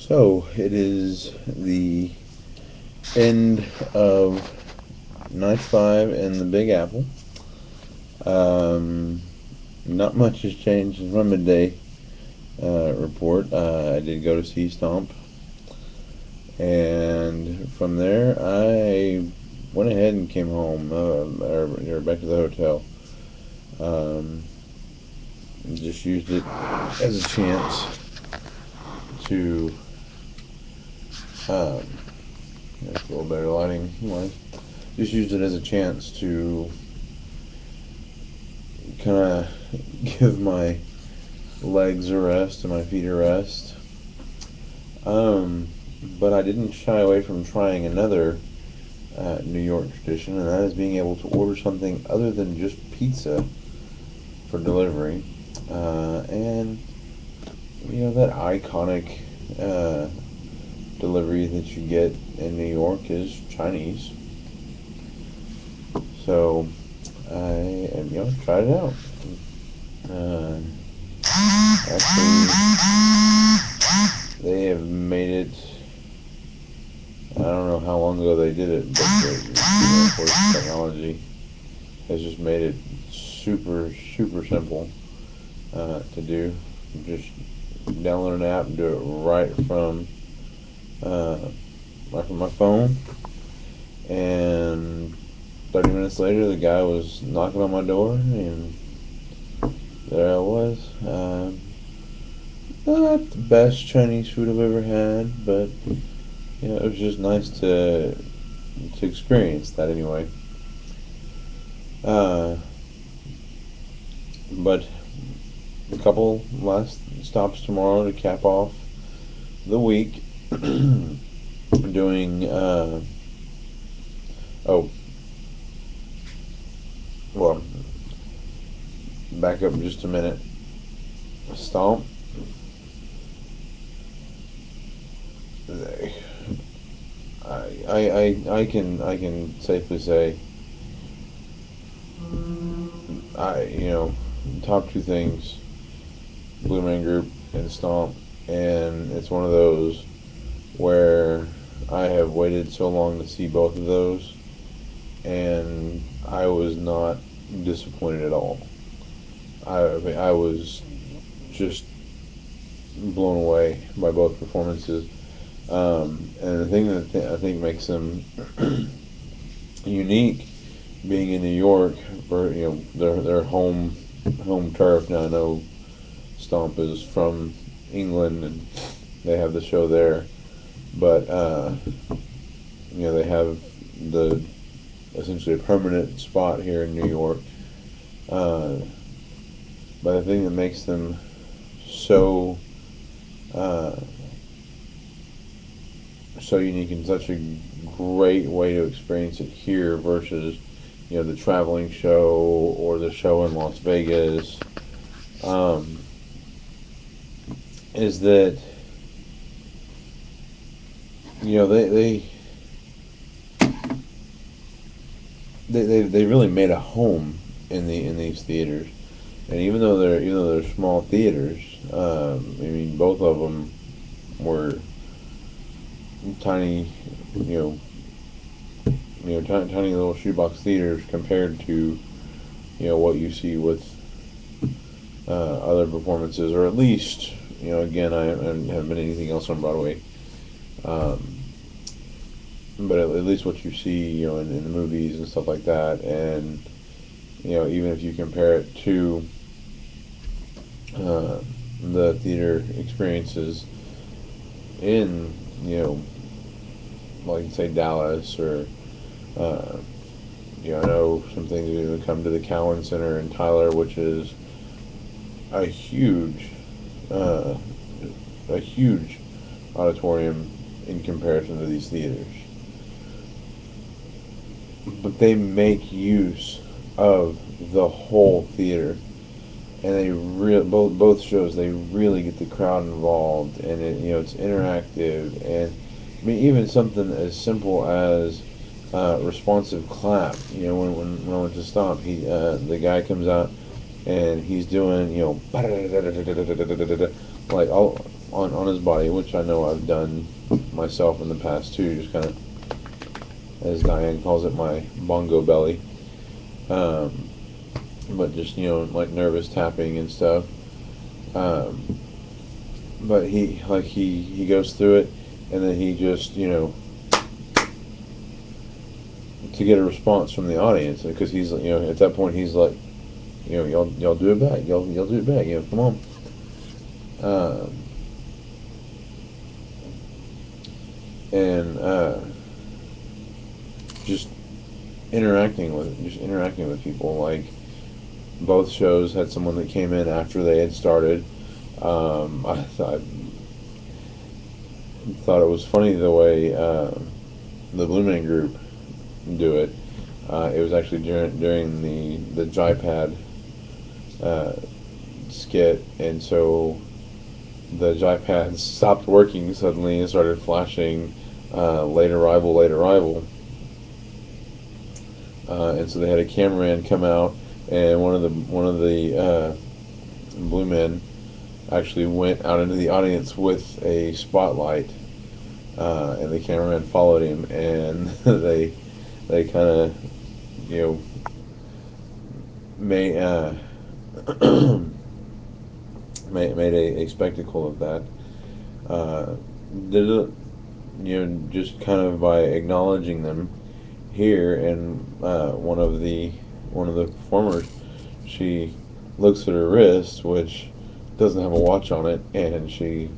So it is the end of night five in the Big Apple. Um, Not much has changed from my midday report. I did go to see Stomp, and from there I went ahead and came home, or back to the hotel. Um, just used it as a chance to, um, that's a little better lighting. Just used it as a chance to kind of give my legs a rest and my feet a rest. Um, but I didn't shy away from trying another New York tradition, and that is being able to order something other than just pizza for delivery. And that iconic uh, delivery that you get in New York is Chinese. So I, tried it out. Uh, Actually, they have made it. I don't know how long ago they did it, but of course, technology has just made it super, super simple to do. Just download an app and do it uh, right from my phone. And 30 minutes later, the guy was knocking on my door, and there I was. Not the best Chinese food I've ever had, but it was just nice to experience that anyway. Uh, but a couple last stops tomorrow to cap off the week. Doing oh well, back up just a minute. Stomp. I can safely say top two things: Blue Man Group and Stomp, and it's one of those where I have waited so long to see both of those, and I was not disappointed at all. I was just blown away by both performances. And the thing that I think makes them unique, being in New York, for their home turf. Now I know Stomp is from England and they have the show there, but they have the essentially a permanent spot here in New York. Uh, but the thing that makes them so uh, so unique and such a great way to experience it here versus the traveling show or the show in Las Vegas, um, is that they really made a home in these theaters, and even though they're small theaters, I mean both of them were tiny, you know tiny little shoebox theaters compared to what you see with other performances, or at least again I haven't been anything else on Broadway, um, but at least what you see in the movies and stuff like that, and even if you compare it to uh, the theater experiences in like say Dallas or uh, I know some things have even come to the Cowan Center in Tyler, which is a huge uh, a huge auditorium in comparison to these theaters. But they make use of the whole theater, and they both shows they really get the crowd involved, and it's interactive, and I mean even something as simple as responsive clap. When I went to Stomp, the guy comes out and he's doing like all. on his body, which I know I've done myself in the past too. Just kind of, as Diane calls it, my bongo belly. Um, but just like nervous tapping and stuff. Um, but he goes through it, and then he just to get a response from the audience, because he's at that point he's like, y'all do it back, y'all do it back, come on. Um, and just interacting with people. Like, both shows had someone that came in after they had started. I thought it was funny the way the Blue Man Group do it. It was actually during the Joypad uh, skit, and so the Joypads stopped working suddenly and started flashing late arrival, and so they had a cameraman come out, and one of the Blue Men actually went out into the audience with a spotlight, and the cameraman followed him, and they kind of you know made made a spectacle of that. Did it, just kind of by acknowledging them here, and one of the performers, she looks at her wrist, which doesn't have a watch on it, and she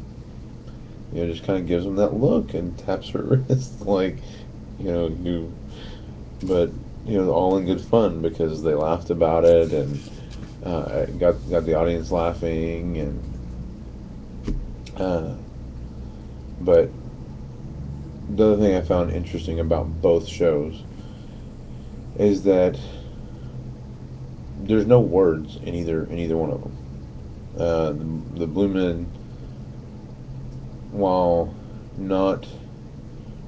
just kind of gives him that look and taps her wrist like, you. But all in good fun, because they laughed about it, and got the audience laughing, and uh, but the other thing I found interesting about both shows is that there's no words in either one of them. The Blue Men, while not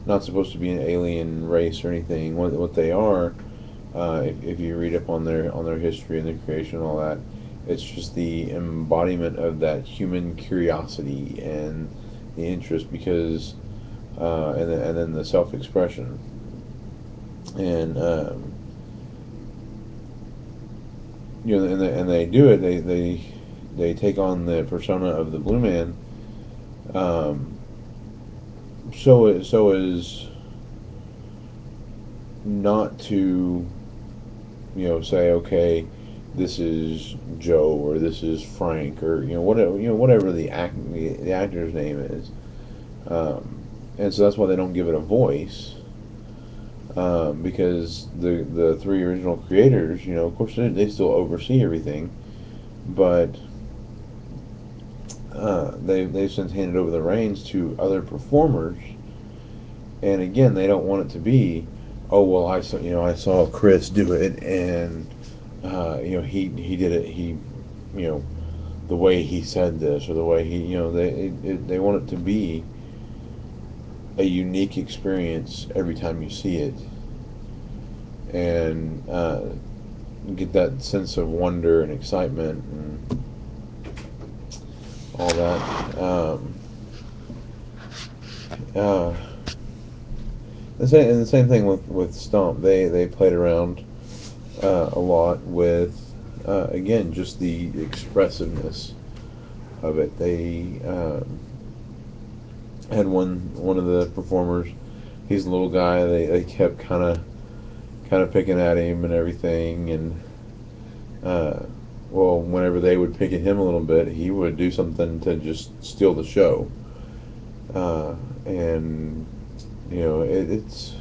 not supposed to be an alien race or anything, what they are, if you read up on their history and their creation and all that, it's just the embodiment of that human curiosity and the interest, because and then the self-expression, and and they do it. They take on the persona of the Blue Man. Um, so is not to say, okay, this is Joe, or this is Frank, or whatever the actor's name is, um, and so that's why they don't give it a voice, because the three original creators, of course, they still oversee everything, but they've since handed over the reins to other performers, and again, they don't want it to be, oh well, I saw Chris do it, and he did it, you know the way he said this, or the way they want it to be a unique experience every time you see it, and get that sense of wonder and excitement and all that. Uh, and the same thing with Stomp. They played around a lot with, again, just the expressiveness of it. They had one of the performers. He's a little guy. They kept kind of picking at him and everything, and uh, well, whenever they would pick at him a little bit, he would do something to just steal the show. And it's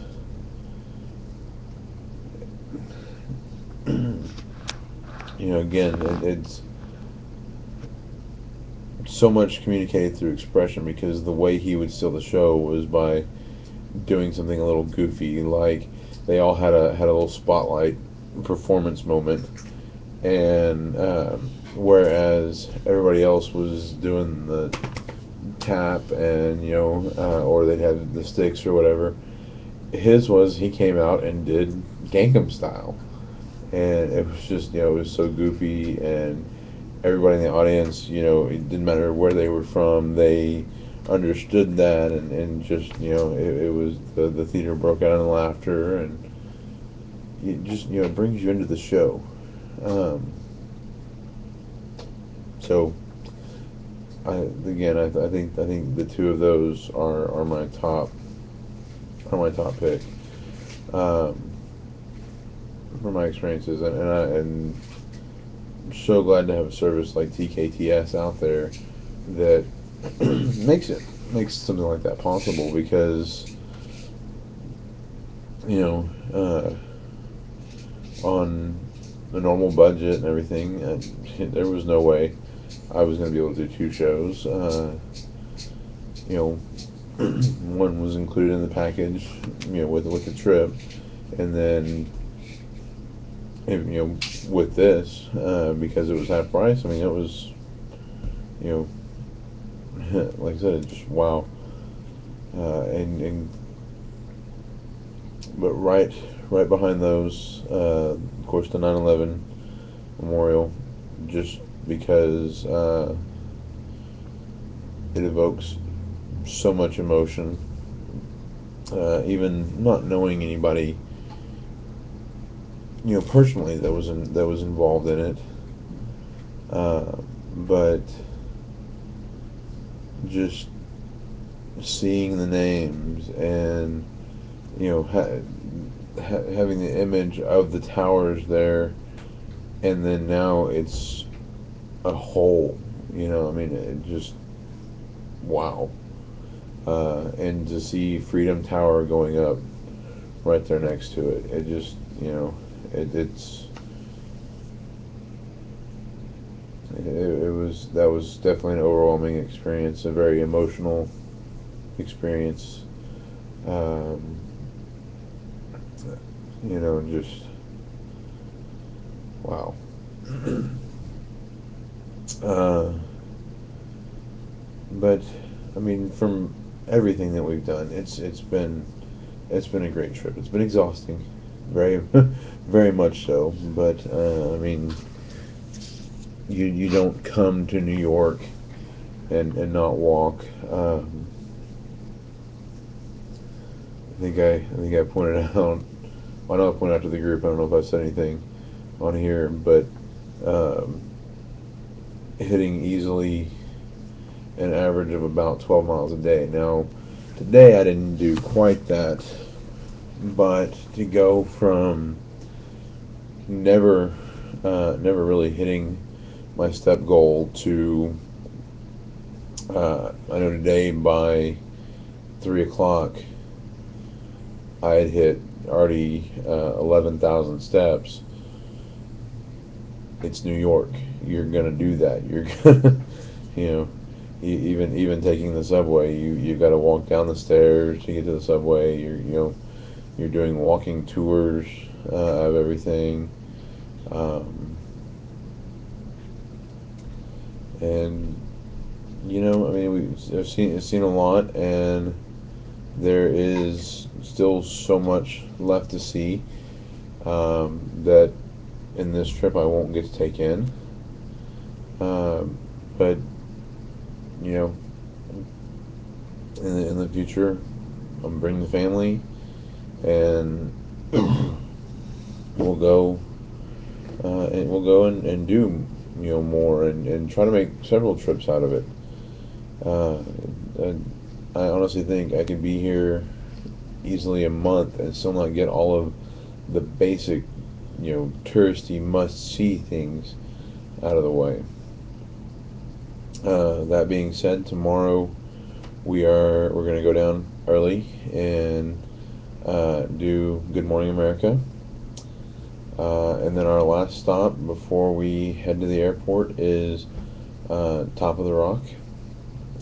again, it's so much communicated through expression, because the way he would steal the show was by doing something a little goofy, like they all had a little spotlight performance moment, and whereas everybody else was doing the tap, and or they'd have the sticks or whatever, his was, he came out and did Gangnam Style, and it was just, it was so goofy, and everybody in the audience, it didn't matter where they were from, they understood that, and just, it was the theater broke out in laughter, and it just, brings you into the show. Um, so I think the two of those are my top pick, um, for my experiences, and so glad to have a service like TKTS out there that makes it makes something like that possible, because you know on the normal budget and everything, there was no way I was going to be able to do two shows. You know, one was included in the package, with the trip, and then with this, because it was half price. I mean, it was, you like I said, it's just wow. And but right behind those, of course, the 9/11 memorial, just because it evokes so much emotion. Even not knowing anybody, personally, that was involved in it, but just seeing the names, and having the image of the towers there, and then now it's a whole. I mean, it just wow. And to see Freedom Tower going up right there next to it, it just, it was that was definitely an overwhelming experience, a very emotional experience. Um, just wow. uh, but I mean, from everything that we've done, it's been a great trip. It's been exhausting, very very much so. But I mean, you don't come to New York and not walk. I think I pointed out. I know I pointed out to the group. I don't know if I said anything on here, but um, hitting easily an average of about 12 miles a day. Now, today I didn't do quite that, but to go from never, never really hitting my step goal to, I know today by 3 o'clock I had hit already 11,000 steps. It's New York. You're gonna do that. You're gonna, you know, even taking the subway, you got to walk down the stairs to get to the subway. You're doing walking tours of everything, um, and I mean, I've seen a lot, and there is still so much left to see, that in this trip I won't get to take in. But you know, in the future, I'm bringing the family, and we'll go and do more, and try to make several trips out of it. Uh, and I honestly think I could be here easily a month and still not get all of the basic, touristy must see things out of the way. That being said, tomorrow we're going to go down early and do Good Morning America. And then our last stop before we head to the airport is Top of the Rock.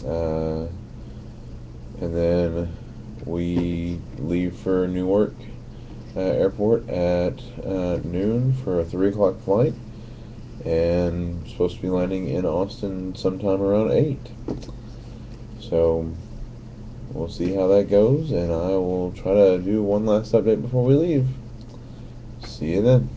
Uh, and then we leave for Newark Airport at noon for a 3 o'clock flight, and supposed to be landing in Austin sometime around 8. So we'll see how that goes, and I will try to do one last update before we leave. See you then.